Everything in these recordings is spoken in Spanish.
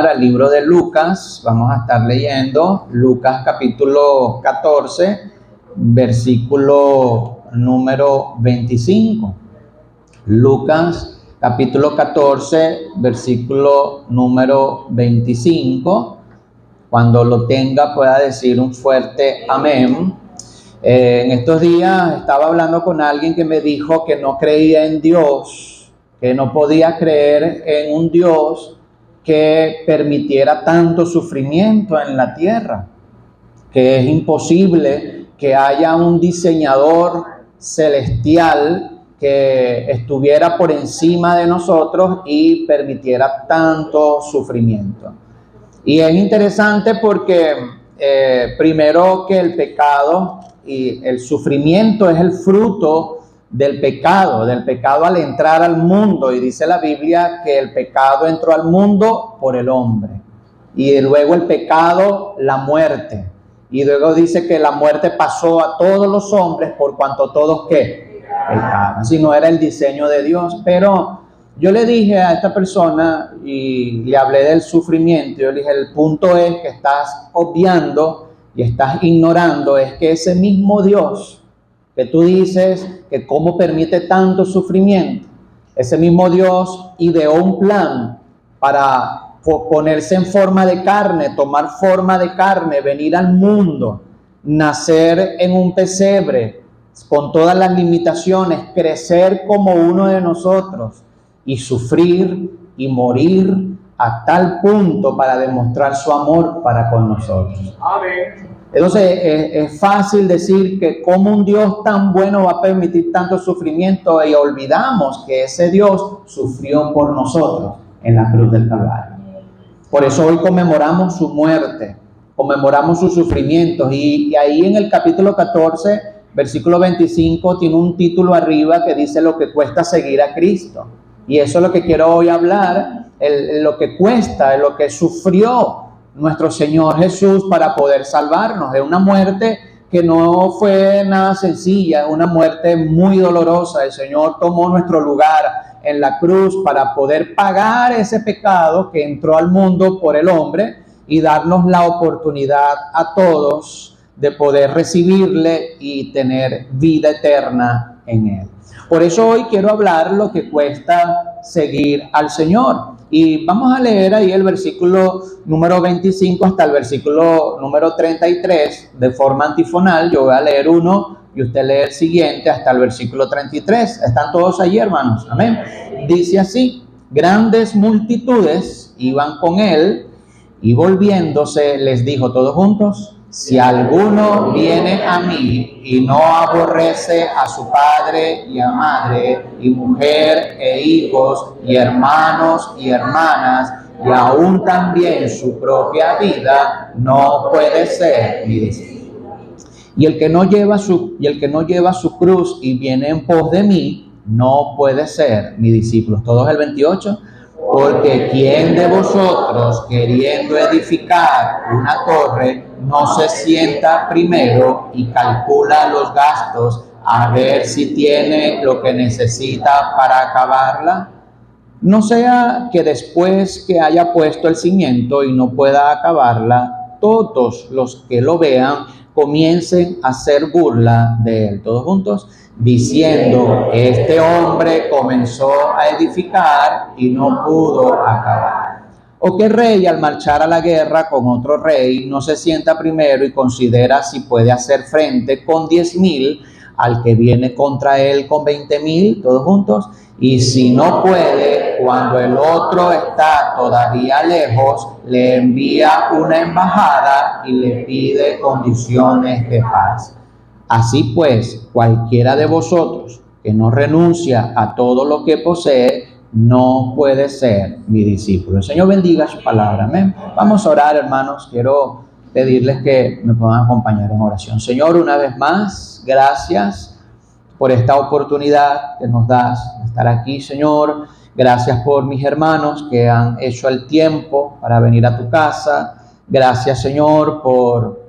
Al libro de Lucas, vamos a estar leyendo Lucas capítulo 14, versículo número 25. Lucas capítulo 14, versículo número 25. Cuando lo tenga pueda decir un fuerte amén. En estos días estaba hablando con alguien que me dijo que no creía en Dios, que no podía creer en un Dios que permitiera tanto sufrimiento en la tierra, que es imposible que haya un diseñador celestial que estuviera por encima de nosotros y permitiera tanto sufrimiento. Y es interesante porque primero que el pecado y el sufrimiento es el fruto del pecado al entrar al mundo, y dice la Biblia que el pecado entró al mundo por el hombre, y luego el pecado, la muerte, y luego dice que la muerte pasó a todos los hombres por cuanto todos ¿qué? Pecaban. Si no era el diseño de Dios. Pero yo le dije a esta persona y le hablé del sufrimiento. Yo le dije, el punto es que estás obviando y estás ignorando, es que ese mismo Dios que tú dices que cómo permite tanto sufrimiento, ese mismo Dios ideó un plan para ponerse en forma de carne, tomar forma de carne, venir al mundo, nacer en un pesebre con todas las limitaciones, crecer como uno de nosotros y sufrir y morir a tal punto para demostrar su amor para con nosotros. Amén. Entonces es fácil decir que cómo un Dios tan bueno va a permitir tanto sufrimiento, y olvidamos que ese Dios sufrió por nosotros en la cruz del Calvario. Por eso hoy conmemoramos su muerte, conmemoramos sus sufrimientos, y ahí en el capítulo 14, versículo 25, tiene un título arriba que dice lo que cuesta seguir a Cristo. Y eso es lo que quiero hoy hablar, lo que cuesta, lo que sufrió nuestro Señor Jesús para poder salvarnos. Es una muerte que no fue nada sencilla, es una muerte muy dolorosa. El Señor tomó nuestro lugar en la cruz para poder pagar ese pecado que entró al mundo por el hombre y darnos la oportunidad a todos de poder recibirle y tener vida eterna en Él. Por eso hoy quiero hablar lo que cuesta seguir al Señor. Y vamos a leer ahí el versículo número 25 hasta el versículo número 33 de forma antifonal. Yo voy a leer uno y usted lee el siguiente hasta el versículo 33. ¿Están todos allí, hermanos? Amén. Dice así: grandes multitudes iban con él, y volviéndose les dijo todos juntos: si alguno viene a mí y no aborrece a su padre y a madre y mujer e hijos y hermanos y hermanas y aún también su propia vida, no puede ser mi discípulo. Y el que no lleva su cruz y viene en pos de mí, no puede ser mi discípulo. Todos el 28. Porque ¿quién de vosotros, queriendo edificar una torre, no se sienta primero y calcula los gastos a ver si tiene lo que necesita para acabarla? No sea que después que haya puesto el cimiento y no pueda acabarla, todos los que lo vean comiencen a hacer burla de él. Todos juntos, diciendo: este hombre comenzó a edificar y no pudo acabar. ¿O qué rey, al marchar a la guerra con otro rey, no se sienta primero y considera si puede hacer frente con 10,000 al que viene contra él con 20,000? Todos juntos. Y si no puede, cuando el otro está todavía lejos, le envía una embajada y le pide condiciones de paz. Así pues, cualquiera de vosotros que no renuncia a todo lo que posee, no puede ser mi discípulo. El Señor bendiga su palabra. Amén. Vamos a orar, hermanos. Quiero pedirles que me puedan acompañar en oración. Señor, una vez más, gracias por esta oportunidad que nos das de estar aquí, Señor. Gracias por mis hermanos que han hecho el tiempo para venir a tu casa. Gracias, Señor, por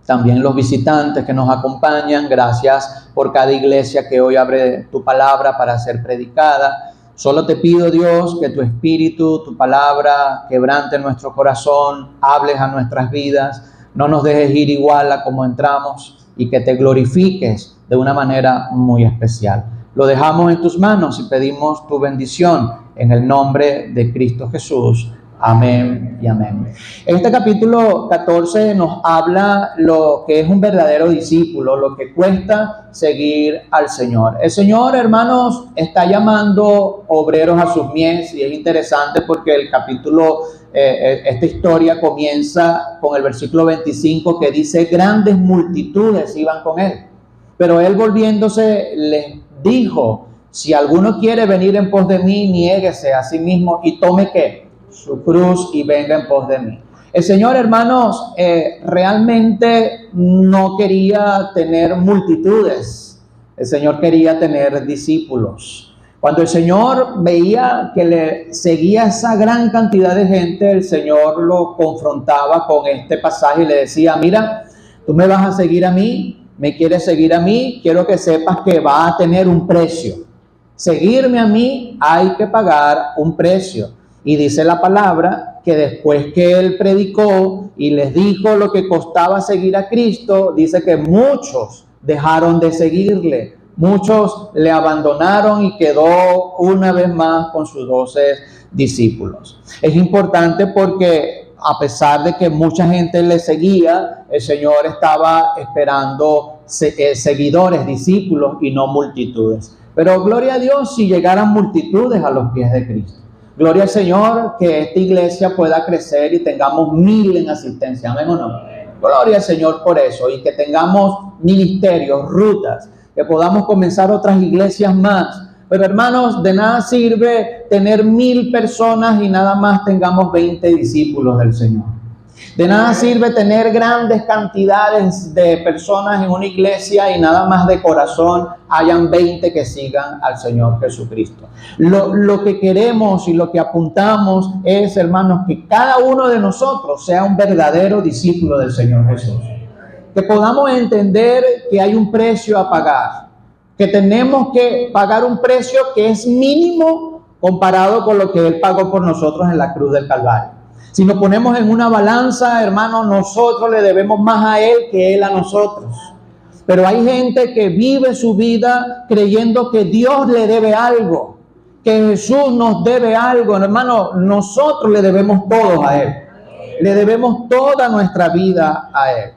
también los visitantes que nos acompañan. Gracias por cada iglesia que hoy abre tu palabra para ser predicada. Solo te pido, Dios, que tu espíritu, tu palabra, quebrante nuestro corazón, hables a nuestras vidas, no nos dejes ir igual a como entramos y que te glorifiques de una manera muy especial. Lo dejamos en tus manos y pedimos tu bendición en el nombre de Cristo Jesús. Amén y amén. Este capítulo 14 nos habla lo que es un verdadero discípulo, lo que cuesta seguir al Señor. El Señor, hermanos, está llamando obreros a sus mies, y es interesante porque el capítulo, esta historia comienza con el versículo 25 que dice: grandes multitudes iban con él. Pero él, volviéndose, les dijo: si alguno quiere venir en pos de mí, niéguese a sí mismo y tome ¿qué? Su cruz y venga en pos de mí. El Señor, hermanos, realmente no quería tener multitudes. El Señor quería tener discípulos. Cuando el Señor veía que le seguía esa gran cantidad de gente, el Señor lo confrontaba con este pasaje y le decía: mira, tú me vas a seguir a mí, me quieres seguir a mí, quiero que sepas que va a tener un precio. Seguirme a mí hay que pagar un precio. Y dice la palabra que después que él predicó y les dijo lo que costaba seguir a Cristo, dice que muchos dejaron de seguirle, muchos le abandonaron y quedó una vez más con sus 12 discípulos. Es importante porque a pesar de que mucha gente le seguía, el Señor estaba esperando seguidores, discípulos y no multitudes. Pero gloria a Dios si llegaran multitudes a los pies de Cristo. Gloria al Señor que esta iglesia pueda crecer y tengamos 1000 en asistencia. ¿Amén o no? Gloria al Señor por eso, y que tengamos ministerios, rutas, que podamos comenzar otras iglesias más. Pero hermanos, de nada sirve tener 1000 personas y nada más tengamos 20 discípulos del Señor. De nada sirve tener grandes cantidades de personas en una iglesia y nada más de corazón hayan 20 que sigan al Señor Jesucristo. Lo que queremos y lo que apuntamos es, hermanos, que cada uno de nosotros sea un verdadero discípulo del Señor Jesús. Que podamos entender que hay un precio a pagar, que tenemos que pagar un precio que es mínimo comparado con lo que Él pagó por nosotros en la cruz del Calvario. Si nos ponemos en una balanza, hermanos, nosotros le debemos más a Él que Él a nosotros. Pero hay gente que vive su vida creyendo que Dios le debe algo, que Jesús nos debe algo. Hermano, nosotros le debemos todo a Él. Le debemos toda nuestra vida a Él.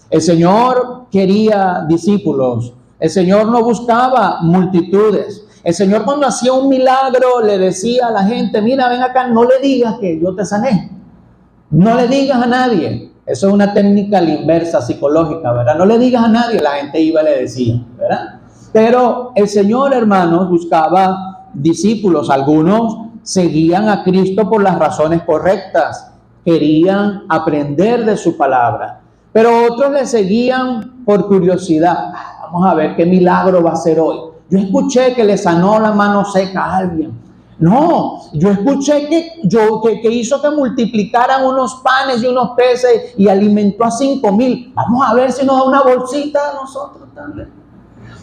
El Señor quería discípulos. El Señor no buscaba multitudes. El Señor, cuando hacía un milagro, le decía a la gente: mira, ven acá, no le digas que yo te sané. No le digas a nadie. Eso es una técnica a la inversa, psicológica, ¿verdad? No le digas a nadie. La gente iba y le decía, ¿verdad? Pero el Señor, hermanos, buscaba discípulos. Algunos seguían a Cristo por las razones correctas. Querían aprender de su palabra. Pero otros le seguían por curiosidad. Vamos a ver qué milagro va a hacer hoy. Yo escuché que le sanó la mano seca a alguien. No, yo escuché que hizo que multiplicaran unos panes y unos peces y alimentó a 5,000. Vamos a ver si nos da una bolsita a nosotros también.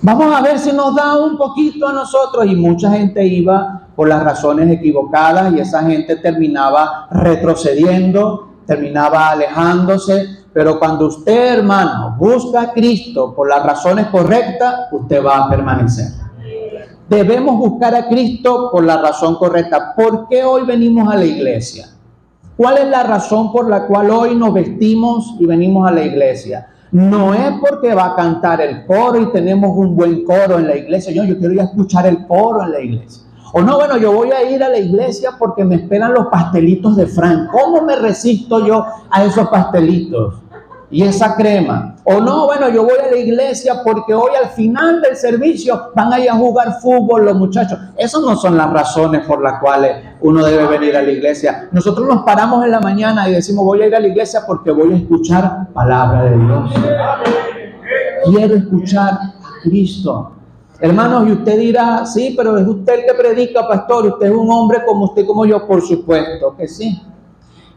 Vamos a ver si nos da un poquito a nosotros. Y mucha gente iba por las razones equivocadas y esa gente terminaba retrocediendo, terminaba alejándose. Pero cuando usted, hermano, busca a Cristo por las razones correctas, usted va a permanecer. Debemos buscar a Cristo por la razón correcta. ¿Por qué hoy venimos a la iglesia? ¿Cuál es la razón por la cual hoy nos vestimos y venimos a la iglesia? No es porque va a cantar el coro y tenemos un buen coro en la iglesia. Yo quiero ir a escuchar el coro en la iglesia. O no, bueno, yo voy a ir a la iglesia porque me esperan los pastelitos de Frank. ¿Cómo me resisto yo a esos pastelitos y esa crema? O no, bueno, yo voy a la iglesia porque hoy al final del servicio van a ir a jugar fútbol los muchachos. Esas no son las razones por las cuales uno debe venir a la iglesia. Nosotros nos paramos en la mañana y decimos: voy a ir a la iglesia porque voy a escuchar palabra de Dios. Quiero escuchar a Cristo. Hermanos, y usted dirá: sí, pero es usted el que predica, pastor. Usted es un hombre como usted, como yo. Por supuesto que sí.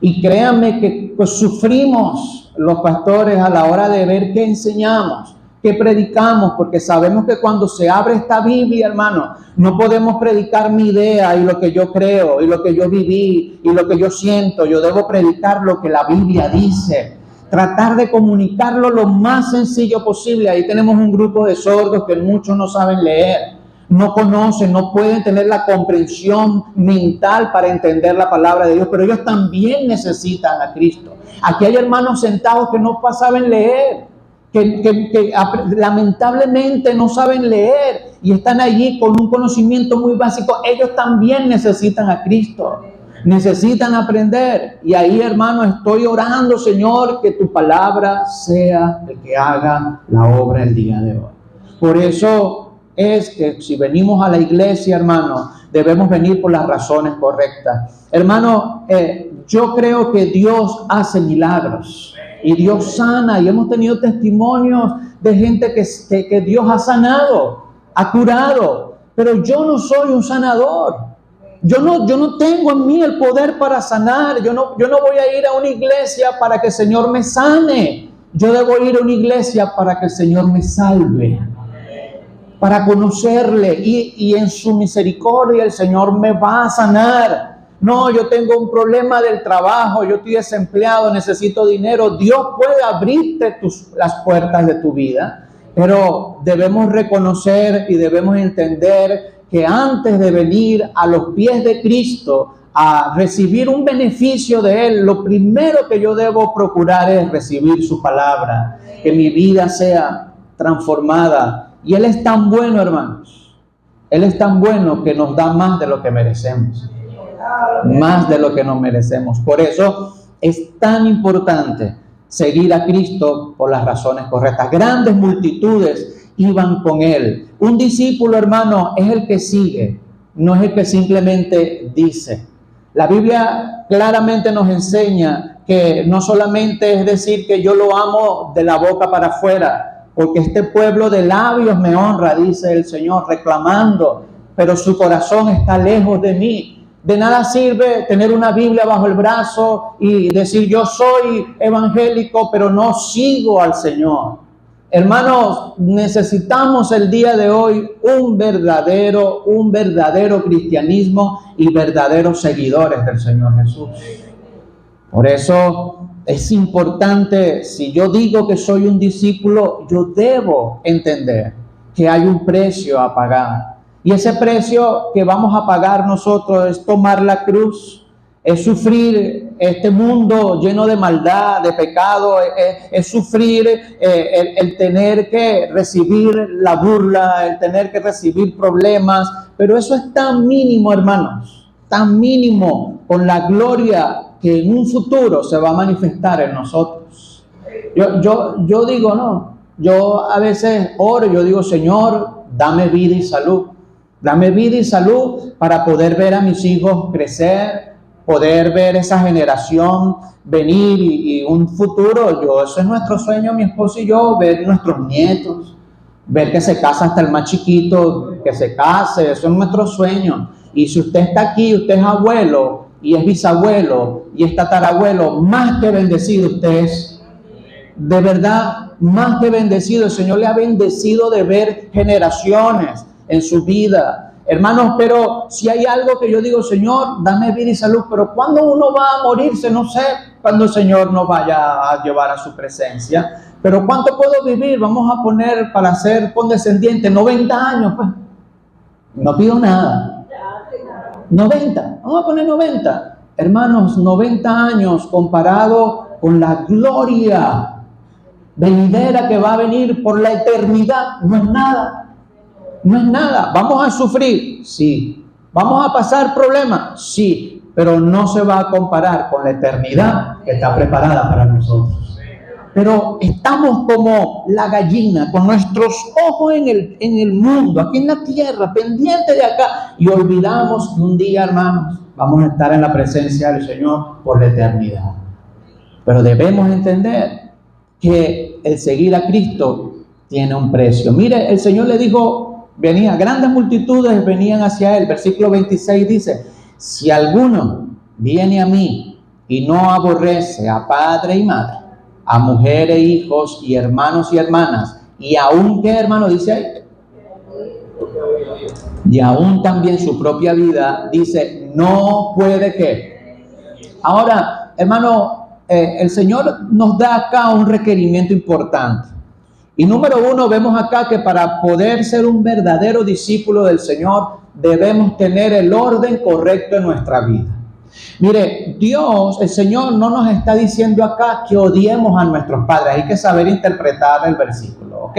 Y créanme que pues sufrimos los pastores a la hora de ver qué enseñamos, ¿qué predicamos? Porque sabemos que cuando se abre esta Biblia, hermano, no podemos predicar mi idea y lo que yo creo y lo que yo viví y lo que yo siento. Yo debo predicar lo que la Biblia dice. Tratar de comunicarlo lo más sencillo posible. Ahí tenemos un grupo de sordos que muchos no saben leer, no conocen, no pueden tener la comprensión mental para entender la palabra de Dios, pero ellos también necesitan a Cristo. Aquí hay hermanos sentados que no saben leer, que lamentablemente no saben leer y están allí con un conocimiento muy básico. Ellos también necesitan a Cristo. Necesitan aprender. Y ahí, hermano, estoy orando, Señor, que tu palabra sea el que haga la obra el día de hoy. Por eso es que si venimos a la iglesia, hermano, debemos venir por las razones correctas. Hermano, yo creo que Dios hace milagros y Dios sana, y hemos tenido testimonios de gente que Dios ha sanado, ha curado, pero yo no soy un sanador. Yo no tengo en mí el poder para sanar. Yo no voy a ir a una iglesia para que el Señor me sane. Yo debo ir a una iglesia para que el Señor me salve, para conocerle, y en su misericordia el Señor me va a sanar. No, yo tengo un problema del trabajo, yo estoy desempleado, necesito dinero. Dios puede abrirte las puertas de tu vida, pero debemos reconocer y debemos entender que antes de venir a los pies de Cristo a recibir un beneficio de Él, lo primero que yo debo procurar es recibir su palabra, que mi vida sea transformada. Y Él es tan bueno, hermanos. Él es tan bueno que nos da más de lo que merecemos. Más de lo que nos merecemos. Por eso es tan importante seguir a Cristo por las razones correctas. Grandes multitudes iban con Él. Un discípulo, hermano, es el que sigue, no es el que simplemente dice. La Biblia claramente nos enseña que no solamente es decir que yo lo amo de la boca para afuera, porque este pueblo de labios me honra, dice el Señor, reclamando, pero su corazón está lejos de mí. De nada sirve tener una Biblia bajo el brazo y decir yo soy evangélico, pero no sigo al Señor. Hermanos, necesitamos el día de hoy un verdadero cristianismo y verdaderos seguidores del Señor Jesús. Por eso es importante, si yo digo que soy un discípulo, yo debo entender que hay un precio a pagar. Y ese precio que vamos a pagar nosotros es tomar la cruz, es sufrir este mundo lleno de maldad, de pecado, es sufrir el tener que recibir la burla, el tener que recibir problemas, pero eso es tan mínimo, hermanos, tan mínimo con la gloria que en un futuro se va a manifestar en nosotros. Yo digo, no, yo a veces oro, yo digo, Señor, dame vida y salud. Dame vida y salud para poder ver a mis hijos crecer, poder ver esa generación venir y un futuro. Eso es nuestro sueño, mi esposo y yo, ver nuestros nietos, ver que se casa hasta el más chiquito, que se case, eso es nuestro sueño. Y si usted está aquí, usted es abuelo y es bisabuelo y es tatarabuelo, más que bendecido usted es. De verdad, más que bendecido. El Señor le ha bendecido de ver generaciones en su vida, hermanos. Pero si hay algo que yo digo, Señor, dame vida y salud, pero cuando uno va a morirse, no sé cuándo el Señor nos vaya a llevar a su presencia, pero ¿cuánto puedo vivir? Vamos a poner, para ser condescendiente, 90 años, pues, no pido nada, 90, vamos a poner 90, hermanos, 90 años comparado con la gloria venidera que va a venir por la eternidad, no es nada. No es nada. ¿Vamos a sufrir? Sí. ¿Vamos a pasar problemas? Sí. Pero no se va a comparar con la eternidad que está preparada para nosotros. Pero estamos como la gallina, con nuestros ojos en el mundo, aquí en la tierra, pendientes de acá, y olvidamos que un día, hermanos, vamos a estar en la presencia del Señor por la eternidad. Pero debemos entender que el seguir a Cristo tiene un precio. Mire, el Señor le dijo, grandes multitudes venían hacia Él. Versículo 26 dice, si alguno viene a mí y no aborrece a padre y madre, a mujer e hijos y hermanos y hermanas, Y aún, ¿qué hermano dice ahí? Y aún también su propia vida, dice, no puede que. Ahora, hermano, el Señor nos da acá un requerimiento importante. Y número uno, vemos acá que para poder ser un verdadero discípulo del Señor, debemos tener el orden correcto en nuestra vida. Mire, Dios, el Señor no nos está diciendo acá que odiemos a nuestros padres. Hay que saber interpretar el versículo, ¿ok?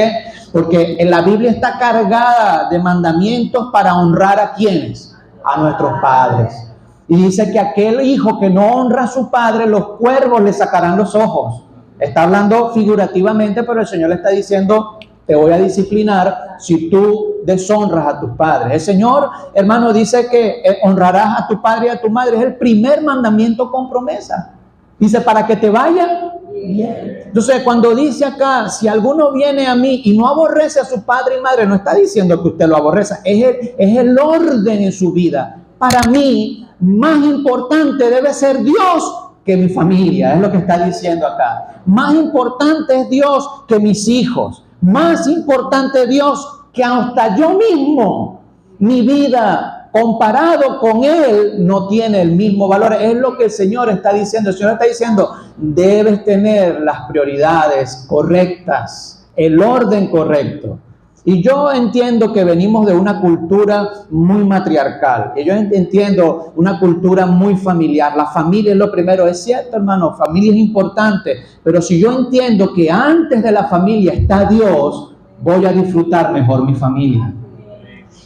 Porque en la Biblia está cargada de mandamientos para honrar a ¿quiénes? A nuestros padres. Y dice que aquel hijo que no honra a su padre, los cuervos le sacarán los ojos. Está hablando figurativamente, pero el Señor le está diciendo, te voy a disciplinar si tú deshonras a tus padres. El Señor, hermano, dice que honrarás a tu padre y a tu madre. Es el primer mandamiento con promesa. Dice, para que te vaya bien. Entonces, cuando dice acá, si alguno viene a mí y no aborrece a su padre y madre, no está diciendo que usted lo aborreza. Es el orden en su vida. Para mí, más importante debe ser Dios que mi familia, es lo que está diciendo acá. Más importante es Dios que mis hijos. Más importante es Dios que hasta yo mismo. Mi vida comparado con Él no tiene el mismo valor. Es lo que el Señor está diciendo. El Señor está diciendo, debes tener las prioridades correctas, el orden correcto. Y yo entiendo que venimos de una cultura muy matriarcal. Y yo entiendo una cultura muy familiar. La familia es lo primero. Es cierto, hermano, familia es importante. Pero si yo entiendo que antes de la familia está Dios, voy a disfrutar mejor mi familia.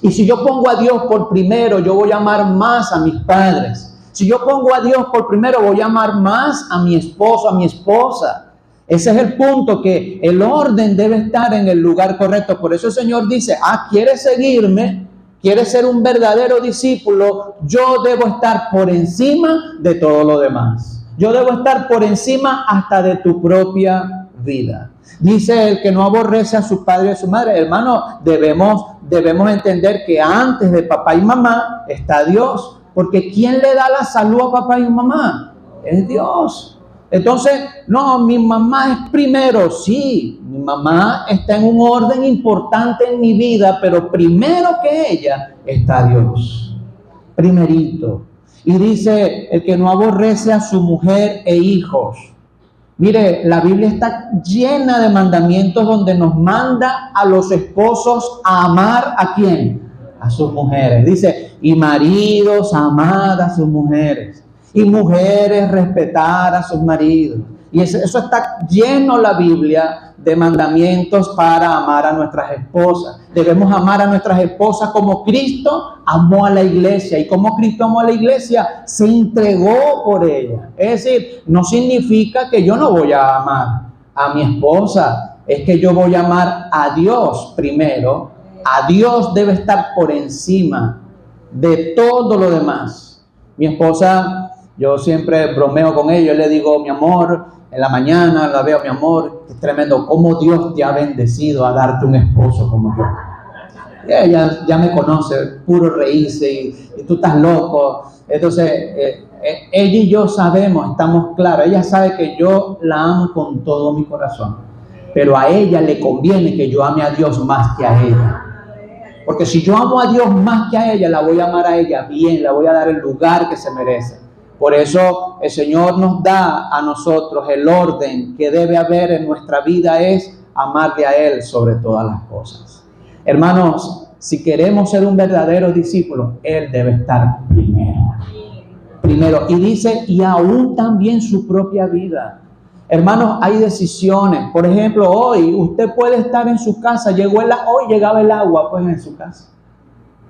Y si yo pongo a Dios por primero, yo voy a amar más a mis padres. Si yo pongo a Dios por primero, voy a amar más a mi esposo, a mi esposa. Ese es el punto, que el orden debe estar en el lugar correcto. Por eso el Señor dice, ¿quieres seguirme? ¿Quieres ser un verdadero discípulo? Yo debo estar por encima de todo lo demás. Yo debo estar por encima hasta de tu propia vida. Dice el que no aborrece a su padre y a su madre. Hermano, debemos entender que antes de papá y mamá está Dios. Porque ¿quién le da la salud a papá y mamá? Es Dios. Entonces, no, mi mamá es primero. Sí, mi mamá está en un orden importante en mi vida, pero primero que ella está Dios. Primerito. Y dice, el que no aborrece a su mujer e hijos. Mire, la Biblia está llena de mandamientos donde nos manda a los esposos a amar ¿a quién? A sus mujeres. Dice, y maridos, amad a sus mujeres. Y mujeres, respetar a sus maridos. Y eso está lleno la Biblia de mandamientos para amar a nuestras esposas. Debemos amar a nuestras esposas como Cristo amó a la iglesia. Y como Cristo amó a la iglesia, se entregó por ella. Es decir, no significa que yo no voy a amar a mi esposa. Es que yo voy a amar a Dios primero. A Dios debe estar por encima de todo lo demás. Mi esposa... Yo siempre bromeo con ella, yo le digo, mi amor, en la mañana la veo, mi amor, es tremendo, cómo Dios te ha bendecido a darte un esposo como yo. Y ella ya me conoce, puro reírse, y tú estás loco. Entonces, ella y yo sabemos, estamos claros, ella sabe que yo la amo con todo mi corazón, pero a ella le conviene que yo ame a Dios más que a ella. Porque si yo amo a Dios más que a ella, la voy a amar a ella bien, la voy a dar el lugar que se merece. Por eso el Señor nos da a nosotros el orden que debe haber en nuestra vida, es amarle a Él sobre todas las cosas. Hermanos, si queremos ser un verdadero discípulo, Él debe estar primero. Y dice, y aún también su propia vida. Hermanos, hay decisiones. Por ejemplo, hoy usted puede estar en su casa, hoy llegaba el agua pues en su casa.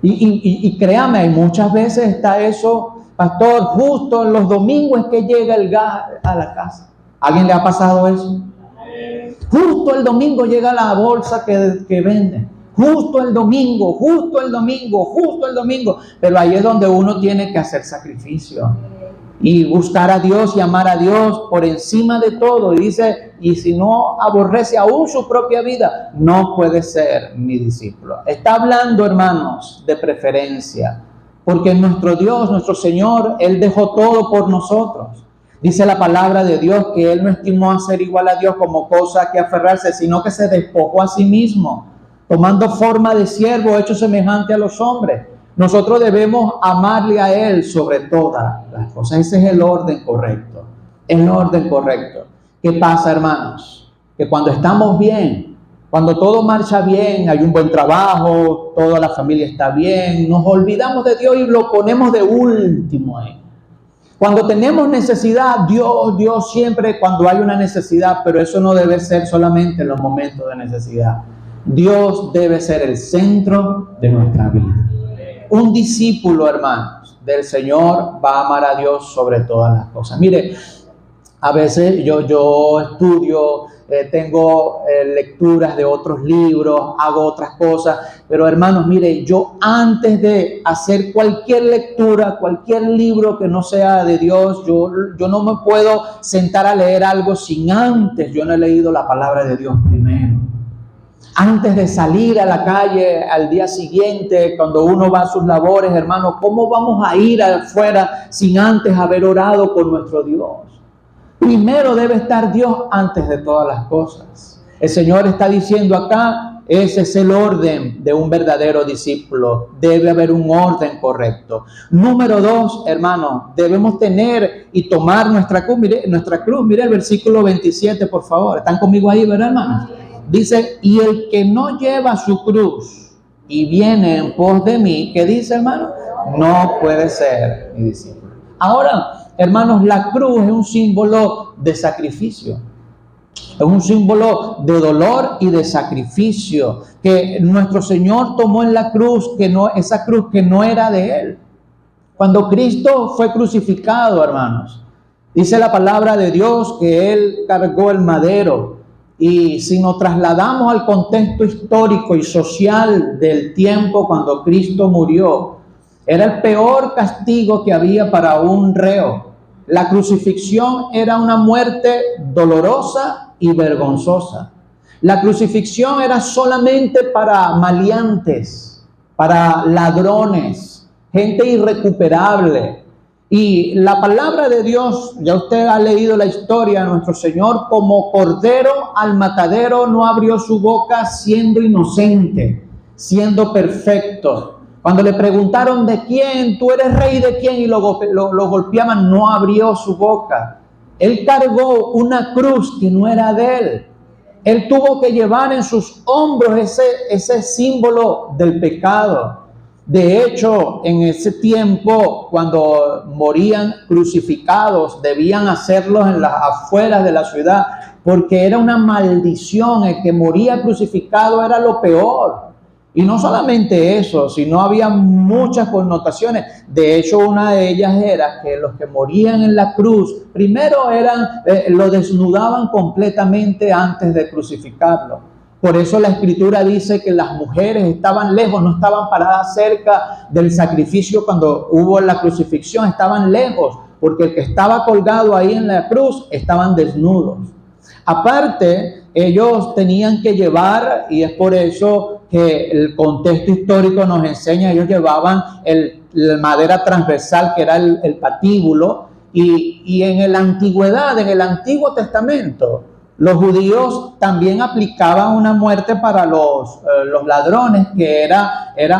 Y créame, muchas veces está eso... Pastor, justo en los domingos es que llega el gas a la casa. ¿Alguien le ha pasado eso? Justo el domingo llega la bolsa que venden. Justo el domingo. Pero ahí es donde uno tiene que hacer sacrificio. Y buscar a Dios y amar a Dios por encima de todo. Y dice, y si no aborrece aún su propia vida, no puede ser mi discípulo. Está hablando, hermanos, de preferencia. Porque nuestro Dios, nuestro Señor, Él dejó todo por nosotros. Dice la palabra de Dios que Él no estimó a ser igual a Dios como cosa que aferrarse, sino que se despojó a sí mismo, tomando forma de siervo, hecho semejante a los hombres. Nosotros debemos amarle a Él sobre todas las cosas. Ese es el orden correcto. El orden correcto. ¿Qué pasa, hermanos? Que cuando estamos bien, cuando todo marcha bien, hay un buen trabajo, toda la familia está bien, nos olvidamos de Dios y lo ponemos de último ahí. Cuando tenemos necesidad, Dios siempre cuando hay una necesidad, pero eso no debe ser solamente en los momentos de necesidad. Dios debe ser el centro de nuestra vida. Un discípulo, hermanos, del Señor va a amar a Dios sobre todas las cosas. Mire, a veces yo estudio, tengo lecturas de otros libros, hago otras cosas, pero hermanos, mire, yo antes de hacer cualquier lectura, cualquier libro que no sea de Dios, yo no me puedo sentar a leer algo sin antes yo no he leído la palabra de Dios primero. Antes de salir a la calle al día siguiente, cuando uno va a sus labores, hermanos, ¿cómo vamos a ir afuera sin antes haber orado con nuestro Dios? Primero debe estar Dios antes de todas las cosas. El Señor está diciendo acá, ese es el orden de un verdadero discípulo. Debe haber un orden correcto. Número 2, hermanos, debemos tener y tomar nuestra cruz. Mire el versículo 27, por favor. ¿Están conmigo ahí, verdad, hermanos? Dice, y el que no lleva su cruz y viene en pos de mí, ¿qué dice, hermano? No puede ser mi discípulo. Ahora, hermanos, la cruz es un símbolo de sacrificio. Es un símbolo de dolor y de sacrificio que nuestro Señor tomó en la cruz, esa cruz que no era de Él. Cuando Cristo fue crucificado, hermanos, dice la palabra de Dios que Él cargó el madero. Y si nos trasladamos al contexto histórico y social del tiempo cuando Cristo murió, era el peor castigo que había para un reo. La crucifixión era una muerte dolorosa y vergonzosa. La crucifixión era solamente para maleantes, para ladrones, gente irrecuperable. Y la palabra de Dios, ya usted ha leído la historia, nuestro Señor como cordero al matadero no abrió su boca siendo inocente, siendo perfecto. Cuando le preguntaron de quién, tú eres rey de quién, y lo golpeaban, no abrió su boca. Él cargó una cruz que no era de él. Él tuvo que llevar en sus hombros ese símbolo del pecado. De hecho, en ese tiempo, cuando morían crucificados, debían hacerlos en las afueras de la ciudad, porque era una maldición. El que moría crucificado era lo peor. Y no solamente eso, sino había muchas connotaciones. De hecho, una de ellas era que los que morían en la cruz, primero lo desnudaban completamente antes de crucificarlo. Por eso la Escritura dice que las mujeres estaban lejos, no estaban paradas cerca del sacrificio cuando hubo la crucifixión, estaban lejos, porque el que estaba colgado ahí en la cruz estaban desnudos. Aparte, ellos tenían que llevar, y es por eso que el contexto histórico nos enseña, ellos llevaban la madera transversal, que era el patíbulo, y en la antigüedad, en el Antiguo Testamento, los judíos también aplicaban una muerte para los ladrones que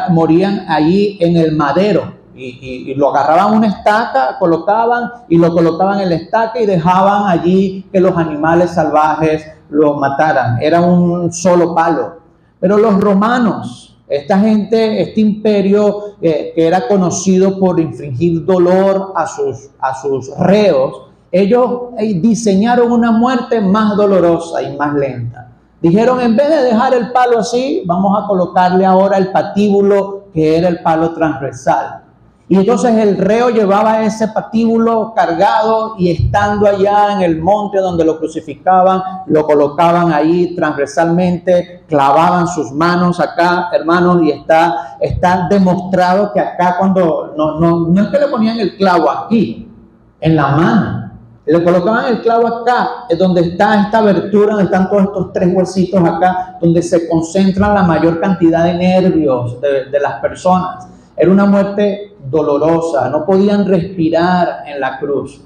morían allí en el madero y lo agarraban una estaca, lo colocaban en la estaca y dejaban allí que los animales salvajes los mataran. Era un solo palo. Pero los romanos, esta gente, este imperio que era conocido por infligir dolor a sus reos, ellos diseñaron una muerte más dolorosa y más lenta. Dijeron, en vez de dejar el palo así, vamos a colocarle ahora el patíbulo, que era el palo transversal. Y entonces el reo llevaba ese patíbulo cargado y estando allá en el monte donde lo crucificaban, lo colocaban ahí transversalmente, clavaban sus manos acá, hermanos, y está demostrado que acá cuando, no es que le ponían el clavo aquí, en la mano. Le colocaban el clavo acá, es donde está esta abertura, donde están todos estos tres huesitos acá, donde se concentran la mayor cantidad de nervios de las personas. Era una muerte dolorosa, no podían respirar en la cruz.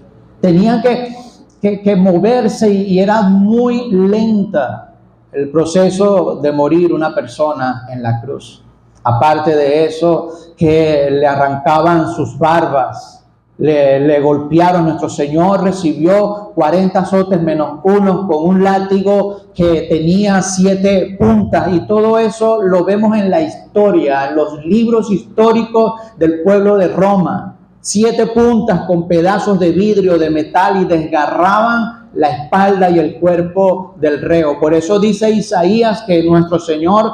Tenía que moverse y era muy lenta el proceso de morir una persona en la cruz. Aparte de eso, que le arrancaban sus barbas, le golpearon. Nuestro Señor recibió 40 azotes menos uno con un látigo que tenía 7 puntas, y todo eso lo vemos en la historia, en los libros históricos del pueblo de Roma. 7 puntas con pedazos de vidrio, de metal, y desgarraban la espalda y el cuerpo del reo. Por eso dice Isaías que nuestro Señor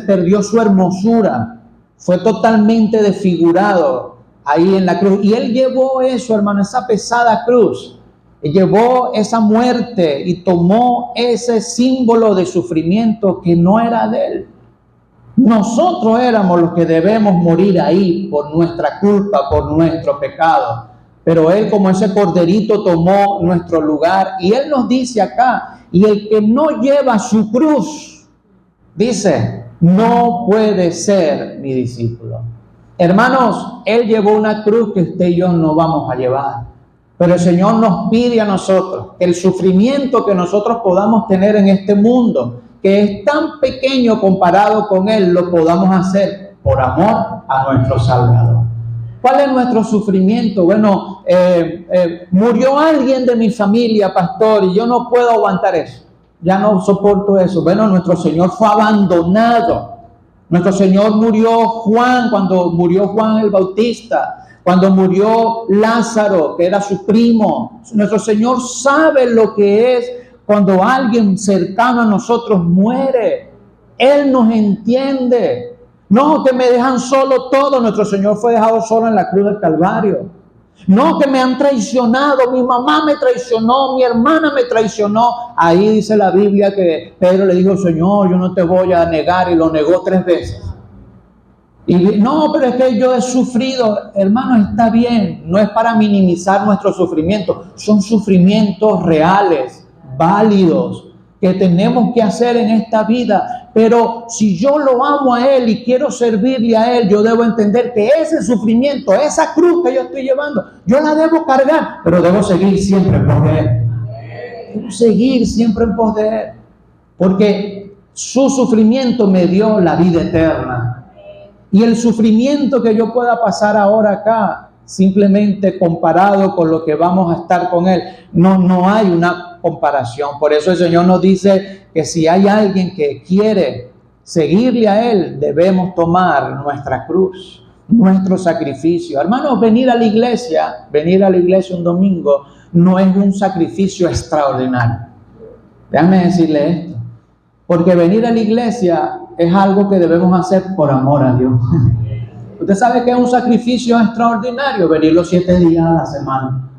perdió su hermosura, fue totalmente desfigurado ahí en la cruz. Y Él llevó eso, hermano, esa pesada cruz. Él llevó esa muerte y tomó ese símbolo de sufrimiento que no era de Él. Nosotros éramos los que debemos morir ahí por nuestra culpa, por nuestro pecado. Pero Él, como ese corderito, tomó nuestro lugar. Y Él nos dice acá, y el que no lleva su cruz, dice, no puede ser mi discípulo. Hermanos, Él llevó una cruz que usted y yo no vamos a llevar. Pero el Señor nos pide a nosotros que el sufrimiento que nosotros podamos tener en este mundo, que es tan pequeño comparado con Él, lo podamos hacer por amor a nuestro Salvador. ¿Cuál es nuestro sufrimiento? Bueno, murió alguien de mi familia, pastor, y yo no puedo aguantar eso. Ya no soporto eso. Bueno, nuestro Señor fue abandonado. Nuestro Señor murió cuando murió Juan el Bautista, cuando murió Lázaro, que era su primo. Nuestro Señor sabe lo que es cuando alguien cercano a nosotros muere. Él nos entiende. No, que me dejan solo todo. Nuestro Señor fue dejado solo en la cruz del Calvario. No, que me han traicionado. Mi mamá me traicionó, mi hermana me traicionó. Ahí dice la Biblia que Pedro le dijo, Señor, yo no te voy a negar, y lo negó 3 veces. Y no, pero es que yo he sufrido. Hermano, está bien. No es para minimizar nuestro sufrimiento. Son sufrimientos reales, válidos, que tenemos que hacer en esta vida. Pero si yo lo amo a Él y quiero servirle a Él, yo debo entender que ese sufrimiento, esa cruz que yo estoy llevando, yo la debo cargar, pero debo seguir siempre en pos de Él. Debo seguir siempre en pos de Él, porque su sufrimiento me dio la vida eterna. Y el sufrimiento que yo pueda pasar ahora acá, simplemente comparado con lo que vamos a estar con Él, no hay una comparación. Por eso el Señor nos dice que si hay alguien que quiere seguirle a Él, debemos tomar nuestra cruz, nuestro sacrificio. Hermanos, venir a la iglesia un domingo, no es un sacrificio extraordinario. Déjame decirle esto, porque venir a la iglesia es algo que debemos hacer por amor a Dios. Usted sabe que es un sacrificio extraordinario venir los 7 días a la semana.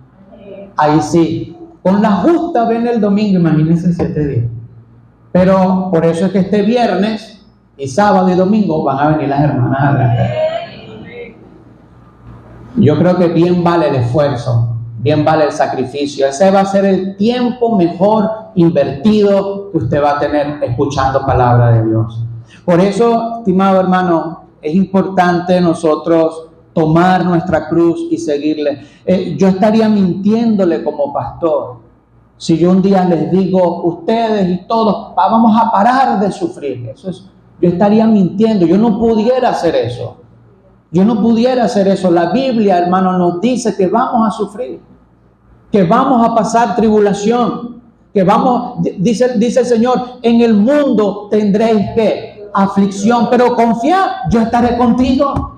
Ahí sí, con la justa ven el domingo, imagínense 7 días. Pero por eso es que este viernes y sábado y domingo van a venir las hermanas a la casa. Yo creo que bien vale el esfuerzo, bien vale el sacrificio. Ese va a ser el tiempo mejor invertido que usted va a tener escuchando palabra de Dios. Por eso, estimado hermano, es importante nosotros tomar nuestra cruz y seguirle. Yo estaría mintiéndole como pastor si yo un día les digo, ustedes y todos, vamos a parar de sufrir. Yo estaría mintiendo. Yo no pudiera hacer eso. La Biblia, hermano, nos dice que vamos a sufrir, que vamos a pasar tribulación, dice el Señor, en el mundo tendréis que aflicción, pero confiad, yo estaré contigo.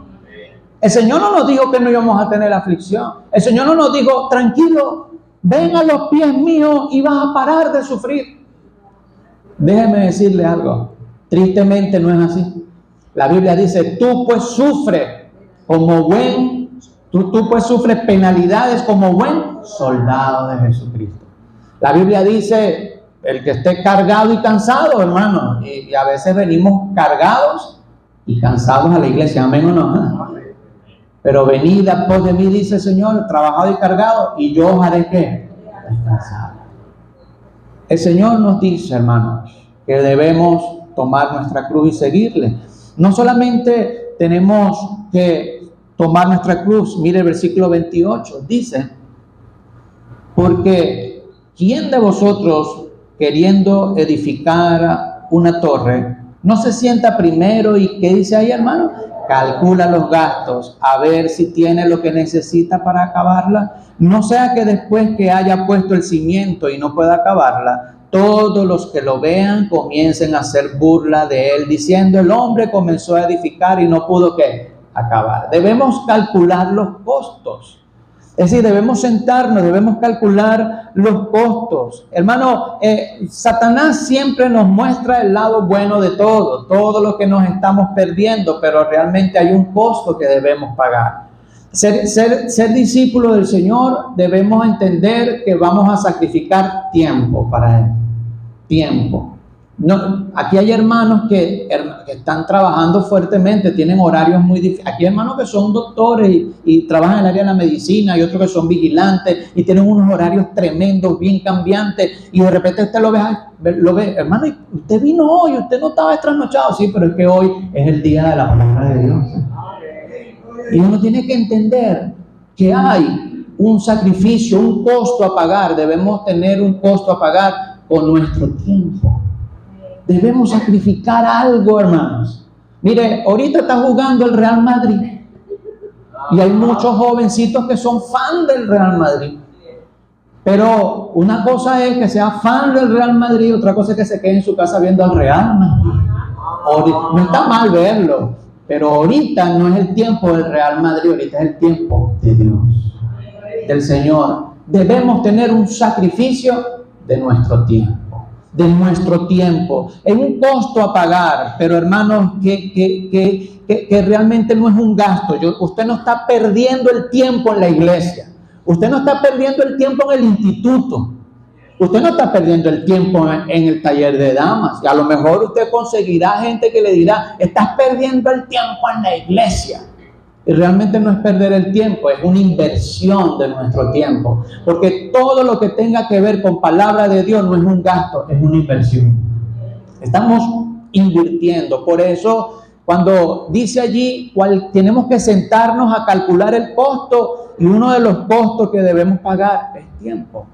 El Señor no nos dijo que no íbamos a tener aflicción. El Señor no nos dijo, tranquilo, ven a los pies míos y vas a parar de sufrir. Déjeme decirle algo, tristemente no es así. La Biblia dice, tú pues sufres penalidades como buen soldado de Jesucristo. La Biblia dice, el que esté cargado y cansado, hermano, y a veces venimos cargados y cansados a la iglesia, amén o no. Pero venid a pos de mí, dice el Señor, trabajado y cargado, y yo os haré ¿qué? Descansar. El Señor nos dice, hermanos, que debemos tomar nuestra cruz y seguirle. No solamente tenemos que tomar nuestra cruz, mire el versículo 28, dice, Porque ¿quién de vosotros, queriendo edificar una torre, no se sienta primero y qué dice ahí, hermano? Calcula los gastos, a ver si tiene lo que necesita para acabarla. No sea que después que haya puesto el cimiento y no pueda acabarla, todos los que lo vean comiencen a hacer burla de él, diciendo: el hombre comenzó a edificar y no pudo ¿qué? Acabar. Debemos calcular los costos. Es decir, debemos sentarnos, debemos calcular los costos. Hermano, Satanás siempre nos muestra el lado bueno de todo lo que nos estamos perdiendo, pero realmente hay un costo que debemos pagar. Ser discípulo del Señor, debemos entender que vamos a sacrificar tiempo para Él. Tiempo. No, aquí hay hermanos que están trabajando fuertemente, tienen horarios muy difíciles. Aquí hay hermanos que son doctores y trabajan en el área de la medicina, y otros que son vigilantes y tienen unos horarios tremendos, bien cambiantes, y de repente usted lo ve, hermano, usted vino hoy, usted no estaba trasnochado. Sí, pero es que hoy es el día de la palabra de Dios. Y uno tiene que entender que hay un sacrificio, un costo a pagar. Debemos tener un costo a pagar con nuestro tiempo. Debemos sacrificar algo, hermanos. Mire, ahorita está jugando el Real Madrid y hay muchos jovencitos que son fan del Real Madrid. Pero una cosa es que sea fan del Real Madrid, otra cosa es que se quede en su casa viendo al Real Madrid. No está mal verlo, pero ahorita no es el tiempo del Real Madrid, ahorita es el tiempo de Dios, del Señor. Debemos tener un sacrificio de nuestro tiempo. Es un costo a pagar, pero hermanos, que realmente no es un gasto. Usted no está perdiendo el tiempo en la iglesia, usted no está perdiendo el tiempo en el instituto, usted no está perdiendo el tiempo en el taller de damas. Y a lo mejor usted conseguirá gente que le dirá: estás perdiendo el tiempo en la iglesia. Y realmente no es perder el tiempo, es una inversión de nuestro tiempo. Porque todo lo que tenga que ver con palabra de Dios no es un gasto, es una inversión. Estamos invirtiendo. Por eso, cuando dice allí, tenemos que sentarnos a calcular el costo, y uno de los costos que debemos pagar es tiempo.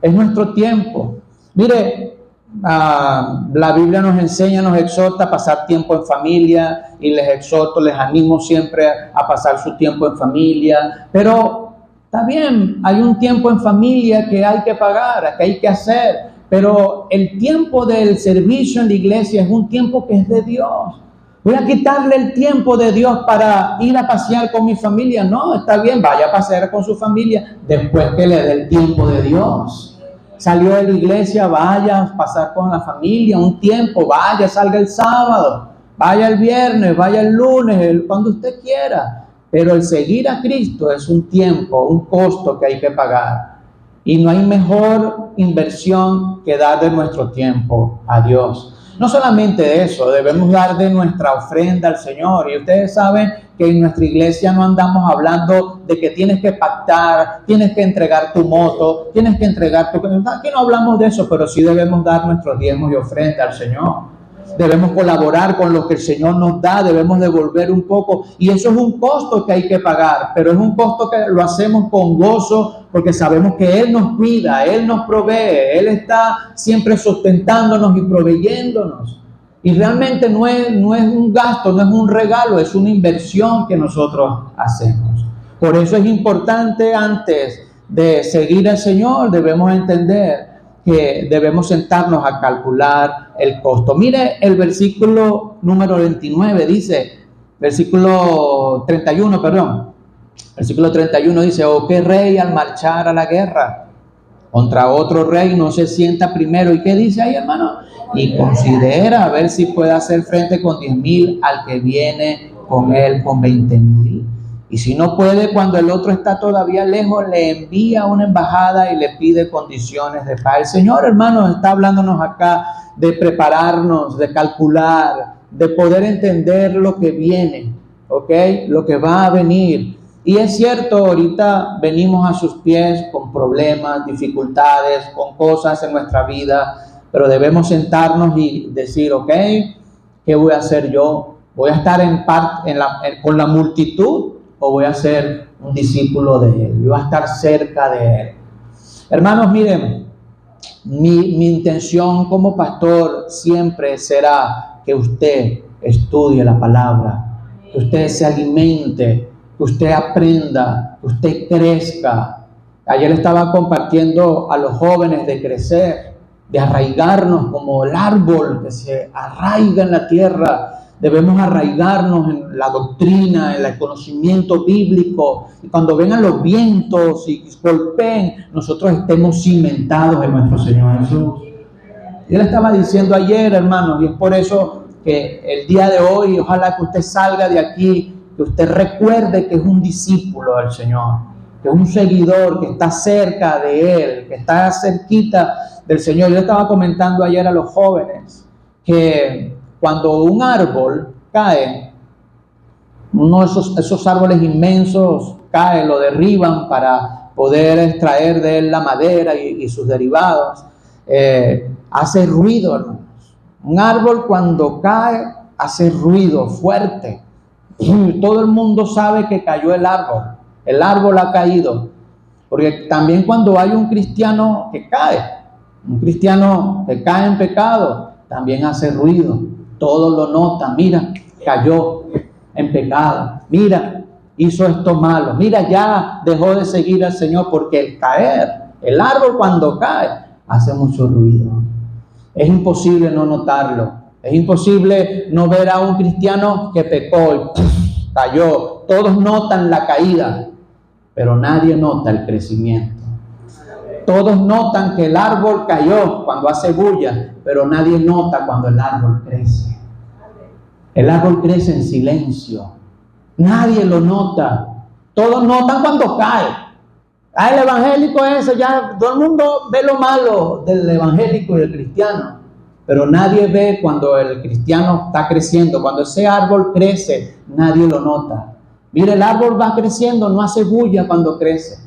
Es nuestro tiempo. Mire, la Biblia nos enseña, nos exhorta a pasar tiempo en familia, y les exhorto, les animo siempre a pasar su tiempo en familia. Pero también hay un tiempo en familia que hay que pagar, que hay que hacer. Pero el tiempo del servicio en la iglesia es un tiempo que es de Dios. Voy a quitarle el tiempo de Dios para ir a pasear con mi familia. No, está bien, vaya a pasear con su familia después que le dé el tiempo de Dios. Salió de la iglesia, vaya a pasar con la familia un tiempo, vaya, salga el sábado, vaya el viernes, vaya el lunes, cuando usted quiera. Pero el seguir a Cristo es un tiempo, un costo que hay que pagar. Y no hay mejor inversión que dar de nuestro tiempo a Dios. No solamente eso, debemos dar de nuestra ofrenda al Señor. Y ustedes saben que en nuestra iglesia no andamos hablando de que tienes que pactar, tienes que entregar tu moto, tienes que entregar tu... Aquí no hablamos de eso, pero sí debemos dar nuestros diezmos y ofrenda al Señor. Debemos colaborar con lo que el Señor nos da, debemos devolver un poco. Y eso es un costo que hay que pagar, pero es un costo que lo hacemos con gozo, porque sabemos que Él nos cuida, Él nos provee, Él está siempre sustentándonos y proveyéndonos. Y realmente no es un gasto, no es un regalo, es una inversión que nosotros hacemos. Por eso es importante, antes de seguir al Señor, debemos entender que debemos sentarnos a calcular el costo. Mire el versículo número 29, versículo 31 dice: ¿o qué rey al marchar a la guerra contra otro rey no se sienta primero? ¿Y qué dice ahí, hermano? Y considera a ver si puede hacer frente con 10,000 al que viene con él con 20,000. Y si no puede, cuando el otro está todavía lejos, le envía una embajada y le pide condiciones de paz. El Señor, hermano, está hablándonos acá de prepararnos, de calcular, de poder entender lo que viene, ¿ok? Lo que va a venir. Y es cierto, ahorita venimos a sus pies con problemas, dificultades, con cosas en nuestra vida, pero debemos sentarnos y decir: ok, ¿qué voy a hacer yo? ¿Voy a estar con la multitud o voy a ser un discípulo de Él? Voy a estar cerca de Él. Hermanos, miren, mi intención como pastor siempre será que usted estudie la palabra, que usted se alimente, que usted aprenda, que usted crezca. Ayer estaba compartiendo a los jóvenes de crecer, de arraigarnos como el árbol que se arraiga en la tierra. Debemos arraigarnos en la doctrina, en el conocimiento bíblico. Y cuando vengan los vientos y golpeen, nosotros estemos cimentados en nuestro Señor Jesús. Yo le estaba diciendo ayer, hermanos, y es por eso que el día de hoy, ojalá que usted salga de aquí, que usted recuerde que es un discípulo del Señor, que es un seguidor, que está cerca de Él, que está cerquita del Señor. Yo estaba comentando ayer a los jóvenes que cuando un árbol cae, uno de esos árboles inmensos cae, lo derriban para poder extraer de él la madera y sus derivados, hace ruido, hermanos. Un árbol cuando cae hace ruido fuerte. Todo el mundo sabe que cayó el árbol ha caído. Porque también cuando hay un cristiano que cae en pecado, también hace ruido. Todos lo notan, mira, cayó en pecado, mira, hizo esto malo, mira, ya dejó de seguir al Señor, porque el árbol cuando cae, hace mucho ruido. Es imposible no notarlo, es imposible no ver a un cristiano que pecó y cayó. Todos notan la caída, pero nadie nota el crecimiento. Todos notan que el árbol cayó cuando hace bulla, pero nadie nota cuando el árbol crece. El árbol crece en silencio. Nadie lo nota. Todos notan cuando cae. El evangélico ese, ya todo el mundo ve lo malo del evangélico y del cristiano, pero nadie ve cuando el cristiano está creciendo. Cuando ese árbol crece, nadie lo nota. Mira, el árbol va creciendo, no hace bulla cuando crece.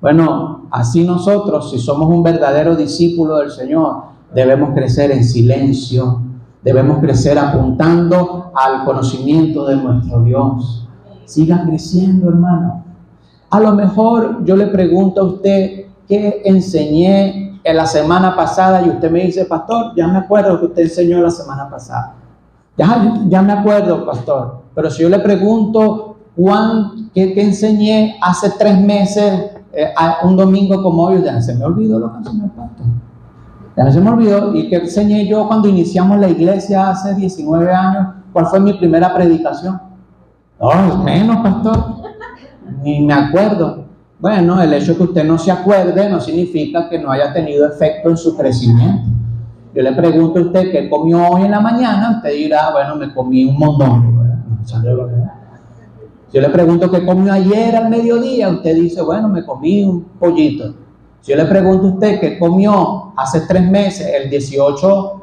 Bueno, así nosotros, si somos un verdadero discípulo del Señor, debemos crecer en silencio, debemos crecer apuntando al conocimiento de nuestro Dios. Siga creciendo, hermano. A lo mejor yo le pregunto a usted qué enseñé en la semana pasada y usted me dice, pastor, ya me acuerdo que usted enseñó la semana pasada. Ya me acuerdo, pastor. Pero si yo le pregunto qué enseñé hace 3 meses, un domingo como hoy, ya se me olvidó lo que enseñó el pastor. Ya se me olvidó. ¿Y qué enseñé yo cuando iniciamos la iglesia hace 19 años? ¿Cuál fue mi primera predicación? No, menos, pastor. Ni me acuerdo. Bueno, el hecho de que usted no se acuerde no significa que no haya tenido efecto en su crecimiento. Yo le pregunto a usted qué comió hoy en la mañana, usted dirá, bueno, me comí un mondongo. Si yo le pregunto qué comió ayer al mediodía, usted dice, bueno, me comí un pollito. Si yo le pregunto a usted qué comió hace 3 meses, el 18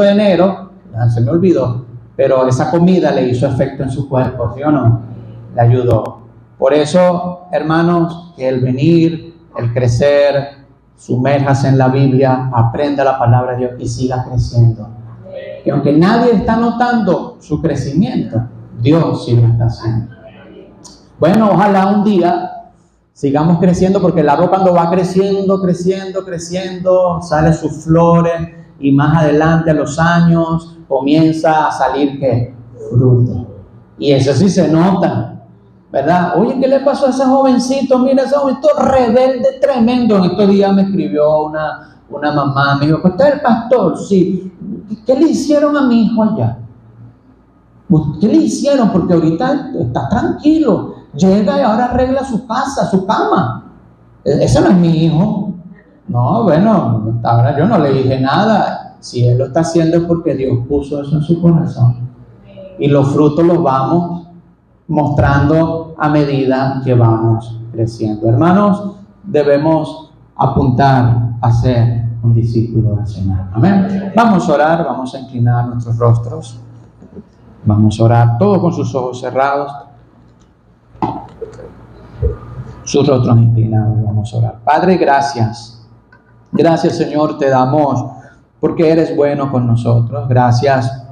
de enero, ya se me olvidó, pero esa comida le hizo efecto en su cuerpo, ¿sí o no? Le ayudó. Por eso, hermanos, que el venir, el crecer, sumérjase en la Biblia, aprenda la palabra de Dios y siga creciendo. Y aunque nadie está notando su crecimiento, Dios sí lo está haciendo. Bueno, ojalá un día sigamos creciendo, porque el árbol cuando va creciendo, sale sus flores y más adelante a los años comienza a salir ¿qué? Fruto. Y eso sí se nota, ¿verdad? Oye, ¿qué le pasó a ese jovencito? Mira, ese jovencito rebelde tremendo. En estos días me escribió una mamá, me dijo, pues usted es el pastor, sí. ¿Qué le hicieron a mi hijo allá? ¿Qué le hicieron? Porque ahorita está tranquilo. Llega y ahora arregla su casa, su cama. Ese no es mi hijo. No, bueno, ahora yo no le dije nada. Si él lo está haciendo es porque Dios puso eso en su corazón. Y los frutos los vamos mostrando a medida que vamos creciendo. Hermanos, debemos apuntar a ser un discípulo del Señor. Amén. Vamos a orar, vamos a inclinar nuestros rostros. Vamos a orar, todos con sus ojos cerrados, sus rostros inclinados. Vamos a orar. Padre, gracias. Gracias, Señor, te damos porque eres bueno con nosotros. Gracias,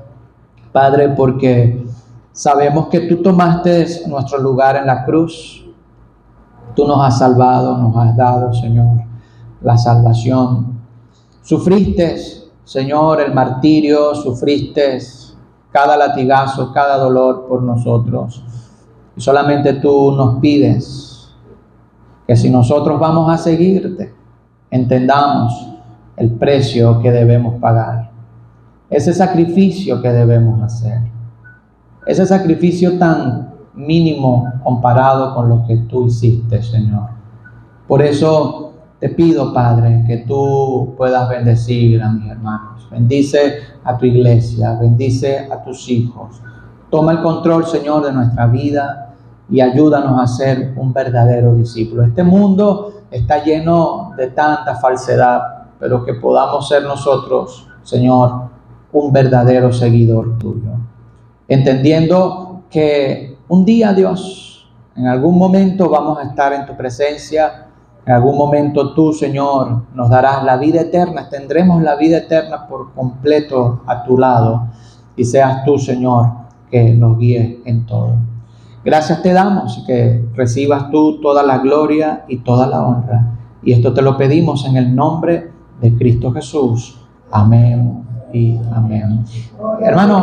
Padre, porque sabemos que tú tomaste nuestro lugar en la cruz. Tú nos has salvado, nos has dado, Señor, la salvación. Sufriste, Señor, el martirio, sufriste cada latigazo, cada dolor por nosotros. Y solamente tú nos pides que si nosotros vamos a seguirte, entendamos el precio que debemos pagar, ese sacrificio que debemos hacer, ese sacrificio tan mínimo comparado con lo que tú hiciste, Señor. Por eso te pido, Padre, que tú puedas bendecir a mis hermanos. Bendice a tu iglesia, bendice a tus hijos. Toma el control, Señor, de nuestra vida y ayúdanos a ser un verdadero discípulo. Este mundo está lleno de tanta falsedad, pero que podamos ser nosotros, Señor, un verdadero seguidor tuyo. Entendiendo que un día, Dios, en algún momento vamos a estar en tu presencia. En algún momento tú, Señor, nos darás la vida eterna, tendremos la vida eterna por completo a tu lado, y seas tú, Señor, que nos guíe en todo. Gracias te damos y que recibas tú toda la gloria y toda la honra. Y esto te lo pedimos en el nombre de Cristo Jesús. Amén y amén. Hermano,